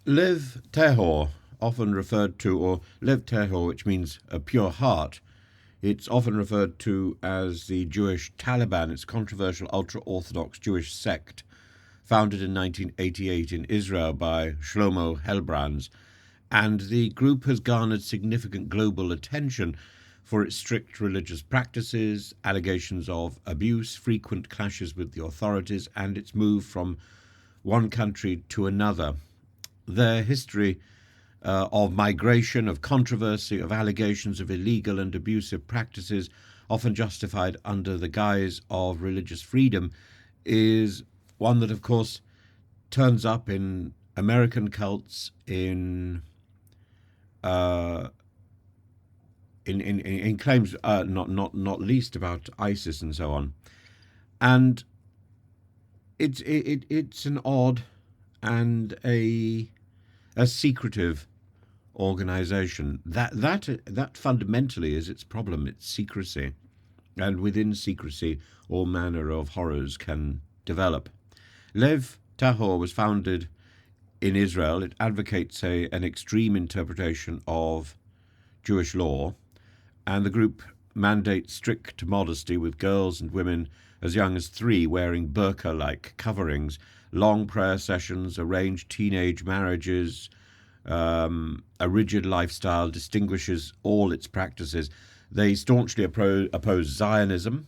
Lev Tahor, often referred to, or Lev Tahor, which means a pure heart, it's often referred to as the Jewish Taliban. It's a controversial ultra-Orthodox Jewish sect founded in 1988 in Israel by Shlomo Helbrands, and the group has garnered significant global attention for its strict religious practices, allegations of abuse, frequent clashes with the authorities, and its move from one country to another. Their history of migration, of controversy, of allegations of illegal and abusive practices, often justified under the guise of religious freedom, is one that, of course, turns up in American cults, in claims, not least about ISIS and so on, and it's an odd and a secretive organization. That fundamentally is its problem. It's secrecy, and within secrecy, all manner of horrors can develop. Lev Tahor was founded in Israel. It advocates an extreme interpretation of Jewish law, and the group mandates strict modesty, with girls and women as young as 3 wearing burqa-like coverings, long prayer sessions, arranged teenage marriages. A rigid lifestyle distinguishes all its practices. They staunchly oppose Zionism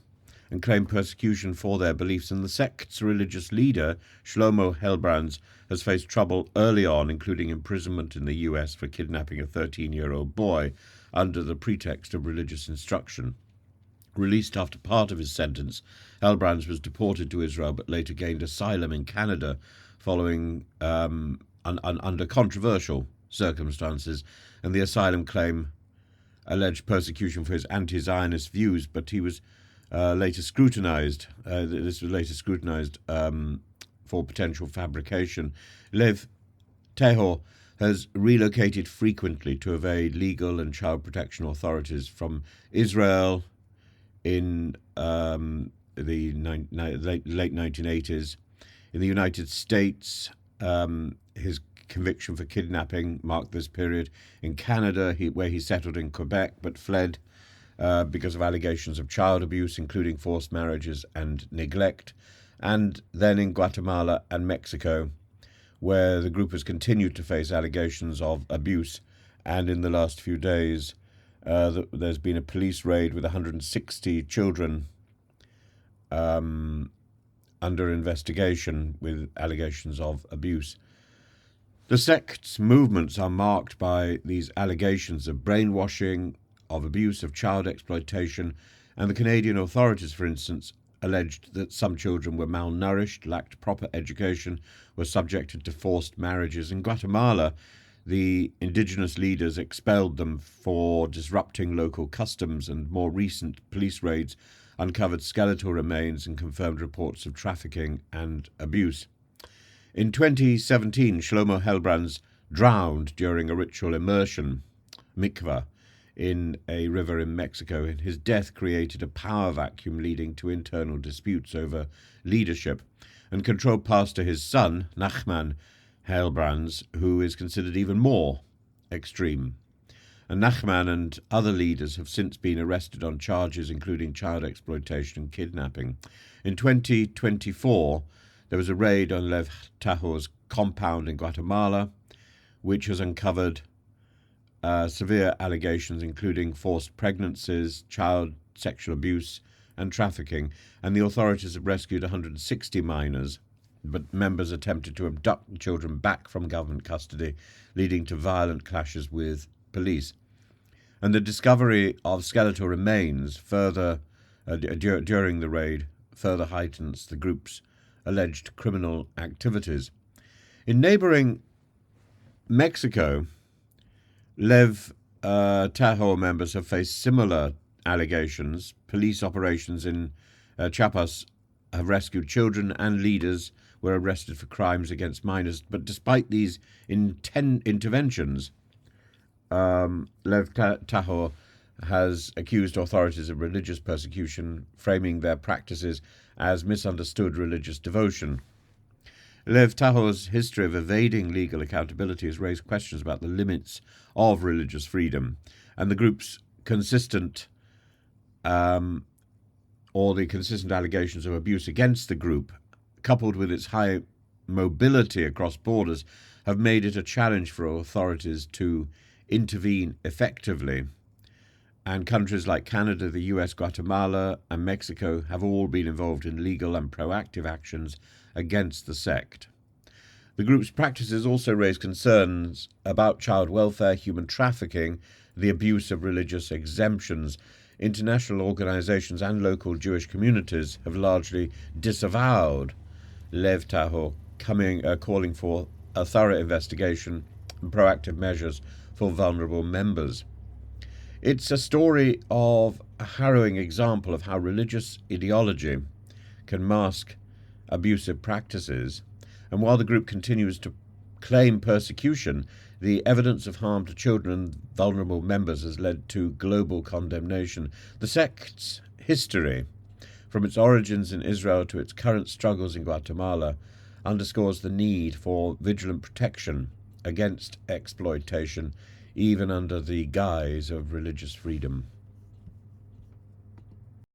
and claim persecution for their beliefs, and the sect's religious leader, Shlomo Helbrands, has faced trouble early on, including imprisonment in the US for kidnapping a 13-year-old boy under the pretext of religious instruction. Released after part of his sentence, Helbrands was deported to Israel but later gained asylum in Canada following under controversial circumstances, and the asylum claim alleged persecution for his anti-Zionist views, but he was later scrutinized. This was later scrutinized for potential fabrication. Lev Tahor has relocated frequently to evade legal and child protection authorities, from Israel in the late 1980s. In the United States, his conviction for kidnapping marked this period. In Canada, where he settled in Quebec but fled because of allegations of child abuse, including forced marriages and neglect. And then in Guatemala and Mexico, where the group has continued to face allegations of abuse. And in the last few days, there's been a police raid with 160 children under investigation with allegations of abuse. The sect's movements are marked by these allegations of brainwashing, of abuse, of child exploitation, and the Canadian authorities, for instance, alleged that some children were malnourished, lacked proper education, were subjected to forced marriages. In Guatemala, the indigenous leaders expelled them for disrupting local customs, and more recent police raids uncovered skeletal remains and confirmed reports of trafficking and abuse. In 2017, Shlomo Helbrands drowned during a ritual immersion, mikvah, in a river in Mexico, and his death created a power vacuum leading to internal disputes over leadership, and control passed to his son, Nachman Helbrands, who is considered even more extreme. And Nachman and other leaders have since been arrested on charges including child exploitation and kidnapping. In 2024, there was a raid on Lev Tahor's compound in Guatemala, which has uncovered severe allegations including forced pregnancies, child sexual abuse, and trafficking, and the authorities have rescued 160 minors, but members attempted to abduct the children back from government custody, leading to violent clashes with police. And the discovery of skeletal remains further during the raid further heightens the group's alleged criminal activities. In neighboring Mexico, Lev Tahor members have faced similar allegations. Police operations in Chiapas have rescued children, and leaders were arrested for crimes against minors. But despite these interventions, Lev Tahor has accused authorities of religious persecution, framing their practices as misunderstood religious devotion. Lev Tahor's history of evading legal accountability has raised questions about the limits of religious freedom, and the group's consistent allegations of abuse against the group, coupled with its high mobility across borders, have made it a challenge for authorities to intervene effectively. And countries like Canada, the US, Guatemala, and Mexico have all been involved in legal and proactive actions against the sect. The group's practices also raise concerns about child welfare, human trafficking, the abuse of religious exemptions. International organizations and local Jewish communities have largely disavowed Lev Tahor, calling for a thorough investigation and proactive measures for vulnerable members. It's a story of a harrowing example of how religious ideology can mask abusive practices, and while the group continues to claim persecution, the evidence of harm to children and vulnerable members has led to global condemnation. The sect's history, from its origins in Israel to its current struggles in Guatemala, underscores the need for vigilant protection against exploitation, even under the guise of religious freedom.